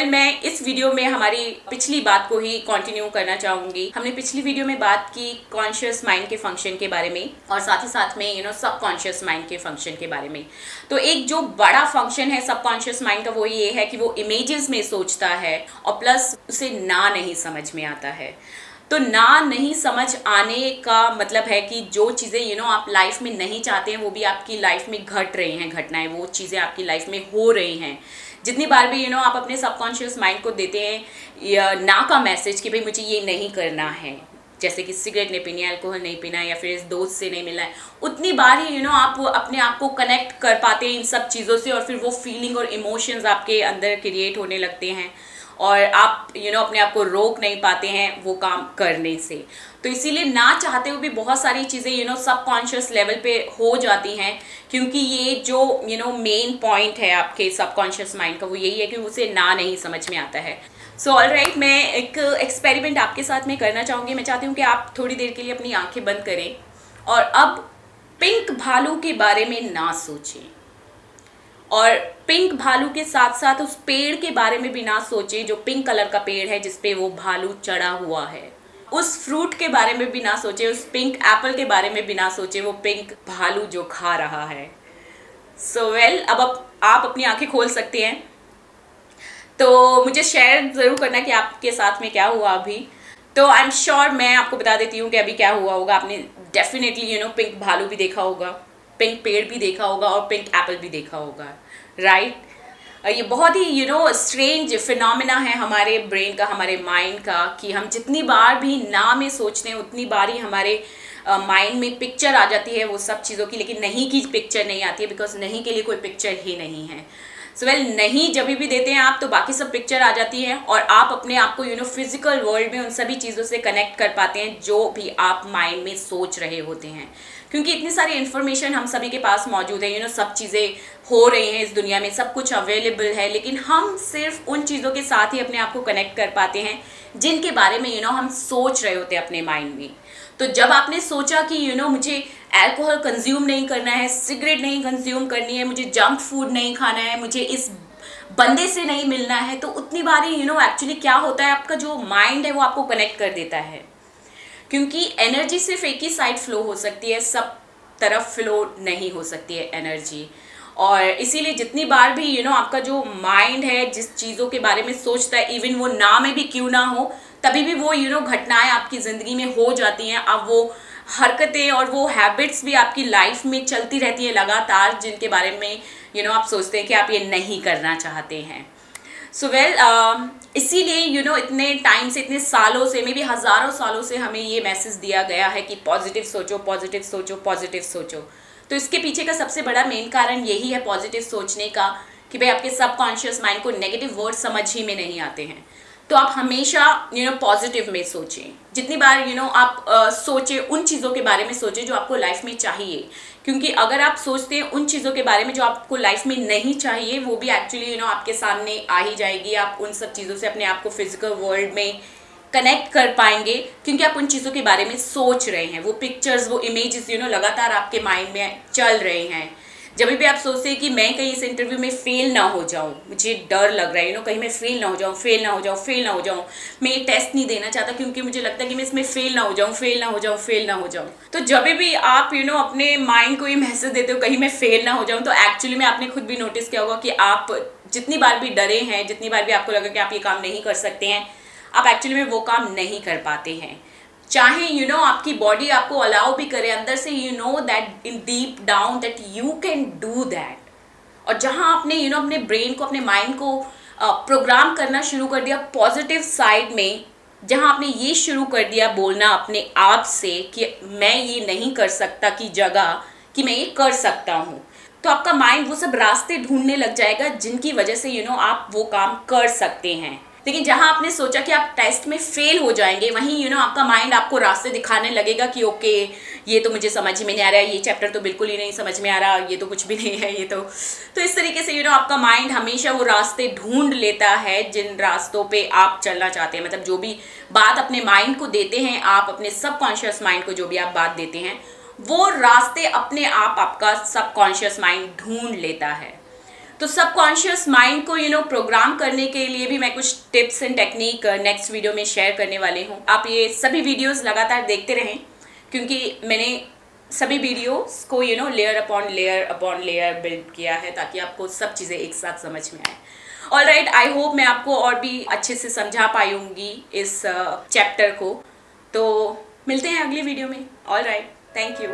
मैं इस वीडियो में हमारी पिछली बात को ही कंटिन्यू करना चाहूंगी। हमने पिछली वीडियो में बात की कॉन्शियस माइंड के फंक्शन के बारे में और साथ ही साथ में सबकॉन्शियस माइंड के फंक्शन के बारे में। तो एक जो बड़ा फंक्शन है सबकॉन्शियस माइंड का वो ये है कि वो इमेजेस में सोचता है और प्लस उसे ना नहीं समझ में आता है। तो ना नहीं समझ आने का मतलब है कि जो चीज़ें आप लाइफ में नहीं चाहते हैं वो भी आपकी लाइफ में घट रही हैं, घटनाएं वो चीज़ें आपकी लाइफ में हो रही हैं। जितनी बार भी आप अपने सबकॉन्शियस माइंड को देते हैं ना का मैसेज कि भाई मुझे ये नहीं करना है, जैसे कि सिगरेट नहीं पीनी है, अल्कोहल नहीं पीना है या फिर इस दोस्त से नहीं मिलना है, उतनी बार ही आप अपने आप को कनेक्ट कर पाते हैं इन सब चीज़ों से और फिर वो फीलिंग और इमोशंस आपके अंदर क्रिएट होने लगते हैं और आप अपने आप को रोक नहीं पाते हैं वो काम करने से। तो इसीलिए ना चाहते हुए भी बहुत सारी चीज़ें सबकॉन्शियस लेवल पे हो जाती हैं, क्योंकि ये जो मेन पॉइंट है आपके सबकॉन्शियस माइंड का वो यही है कि उसे ना नहीं समझ में आता है। सो ऑलराइट, मैं एक एक्सपेरिमेंट आपके साथ में करना चाहूँगी। मैं चाहती हूँ कि आप थोड़ी देर के लिए अपनी आंखें बंद करें और अब पिंक भालू के बारे में ना सोचें और पिंक भालू के साथ साथ उस पेड़ के बारे में भी ना सोचें जो पिंक कलर का पेड़ है जिसपे वो भालू चढ़ा हुआ है। उस फ्रूट के बारे में भी ना सोचें, उस पिंक एप्पल के बारे में भी ना सोचें, वो पिंक भालू जो खा रहा है। अब आप अपनी आंखें खोल सकते हैं। तो मुझे शेयर ज़रूर करना कि आपके साथ में क्या हुआ अभी। तो आई एम श्योर मैं आपको बता देती हूँ कि अभी क्या हुआ होगा। आपने डेफिनेटली पिंक भालू भी देखा होगा, पिंक पेड़ भी देखा होगा और पिंक एप्पल भी देखा होगा, राइट। ये बहुत ही स्ट्रेंज फिनोमेना है हमारे ब्रेन का, हमारे माइंड का, कि हम जितनी बार भी ना में सोचते हैं उतनी बार ही हमारे माइंड में पिक्चर आ जाती है वो सब चीज़ों की, लेकिन नहीं की पिक्चर नहीं आती है, बिकॉज नहीं के लिए कोई पिक्चर ही नहीं है। नहीं जब भी देते हैं आप तो बाकी सब पिक्चर आ जाती है और आप अपने आप को फिजिकल वर्ल्ड में उन सभी चीज़ों से कनेक्ट कर पाते हैं जो भी आप माइंड में सोच रहे होते हैं, क्योंकि इतनी सारी इन्फॉर्मेशन हम सभी के पास मौजूद है। सब चीज़ें हो रही हैं इस दुनिया में, सब कुछ अवेलेबल है, लेकिन हम सिर्फ उन चीज़ों के साथ ही अपने आप को कनेक्ट कर पाते हैं जिनके बारे में हम सोच रहे होते हैं अपने माइंड में। तो जब आपने सोचा कि मुझे अल्कोहल कंज्यूम नहीं करना है, सिगरेट नहीं कंज्यूम करनी है, मुझे जंक फूड नहीं खाना है, मुझे इस बंदे से नहीं मिलना है, तो उतनी बार ही एक्चुअली क्या होता है, आपका जो माइंड है वो आपको कनेक्ट कर देता है, क्योंकि एनर्जी सिर्फ एक ही साइड फ्लो हो सकती है, सब तरफ फ्लो नहीं हो सकती है एनर्जी। और इसीलिए जितनी बार भी आपका जो माइंड है जिस चीज़ों के बारे में सोचता है, इवन वो ना में भी क्यों ना हो, तभी भी वो घटनाएं आपकी ज़िंदगी में हो जाती हैं। अब वो हरकतें और वो हैबिट्स भी आपकी लाइफ में चलती रहती है लगातार, जिनके बारे में आप सोचते हैं कि आप ये नहीं करना चाहते हैं। इसीलिए इतने टाइम से, इतने सालों से, मे बी हज़ारों सालों से हमें ये मैसेज दिया गया है कि पॉजिटिव सोचो, पॉजिटिव सोचो, पॉजिटिव सोचो। तो इसके पीछे का सबसे बड़ा मेन कारण यही है पॉजिटिव सोचने का, कि भाई आपके सबकॉन्शियस माइंड को नेगेटिव वर्ड समझ ही में नहीं आते हैं। तो आप हमेशा पॉजिटिव में सोचें। जितनी बार आप सोचें, उन चीज़ों के बारे में सोचें जो आपको लाइफ में चाहिए, क्योंकि अगर आप सोचते हैं उन चीज़ों के बारे में जो आपको लाइफ में नहीं चाहिए, वो भी एक्चुअली आपके सामने आ ही जाएगी। आप उन सब चीज़ों से अपने आप को फिजिकल वर्ल्ड में कनेक्ट कर पाएंगे, क्योंकि आप उन चीज़ों के बारे में सोच रहे हैं। वो पिक्चर्स, वो इमेजेस लगातार आपके माइंड में चल रहे हैं। जब भी आप सोचते हैं कि मैं कहीं इस इंटरव्यू में फेल ना हो जाऊं, मुझे डर लग रहा है कहीं मैं फेल ना हो जाऊं, फेल ना हो जाऊं, फेल ना हो जाऊं, मैं ये टेस्ट नहीं देना चाहता क्योंकि मुझे लगता है कि मैं इसमें फेल ना हो जाऊं, फेल ना हो जाऊं, फेल ना हो जाऊं। तो जब भी आप अपने माइंड को ये मैसेज देते हो कहीं मैं फेल ना हो जाऊं, तो एक्चुअली में आपने खुद भी नोटिस किया होगा कि आप जितनी बार भी डरे हैं, जितनी बार भी आपको लगा कि आप ये काम नहीं कर सकते हैं, आप एक्चुअली में वो काम नहीं कर पाते हैं। चाहे आपकी बॉडी आपको अलाउ भी करे, अंदर say that in deep down that you can do that. और जहां आपने अपने ब्रेन को, अपने माइंड को प्रोग्राम करना शुरू कर दिया पॉजिटिव साइड में, जहां आपने ये शुरू कर दिया बोलना अपने आप से कि मैं ये नहीं कर सकता की जगह कि मैं ये कर सकता हूँ, तो आपका माइंड वो सब रास्ते ढूंढने लग जाएगा जिनकी वजह से आप वो काम कर सकते हैं। लेकिन जहां आपने सोचा कि आप टेस्ट में फेल हो जाएंगे, वहीं आपका माइंड आपको रास्ते दिखाने लगेगा कि ओके ये तो मुझे समझ में नहीं आ रहा है, ये चैप्टर तो बिल्कुल ही नहीं समझ में आ रहा, ये तो कुछ भी नहीं है, ये तो इस तरीके से आपका माइंड हमेशा वो रास्ते ढूंढ लेता है जिन रास्तों पे आप चलना चाहते हैं। मतलब जो भी बात अपने माइंड को देते हैं आप, अपने सबकॉन्शियस माइंड को जो भी आप बात देते हैं, वो रास्ते अपने आप आपका सबकॉन्शियस माइंड ढूंढ लेता है। तो सबकॉन्शियस माइंड को प्रोग्राम करने के लिए भी मैं कुछ tips and technique next video में शेयर करने वाले हूँ। आप ये सभी वीडियोस लगातार देखते रहें, क्योंकि मैंने सभी वीडियोस को लेयर अपॉन लेयर बिल्ड किया है ताकि आपको सब चीज़ें एक साथ समझ में आए। ऑलराइट, आई होप मैं आपको और भी अच्छे से समझा पाई होंगी इस चैप्टर को। तो मिलते हैं अगली वीडियो में। Alright, thank you.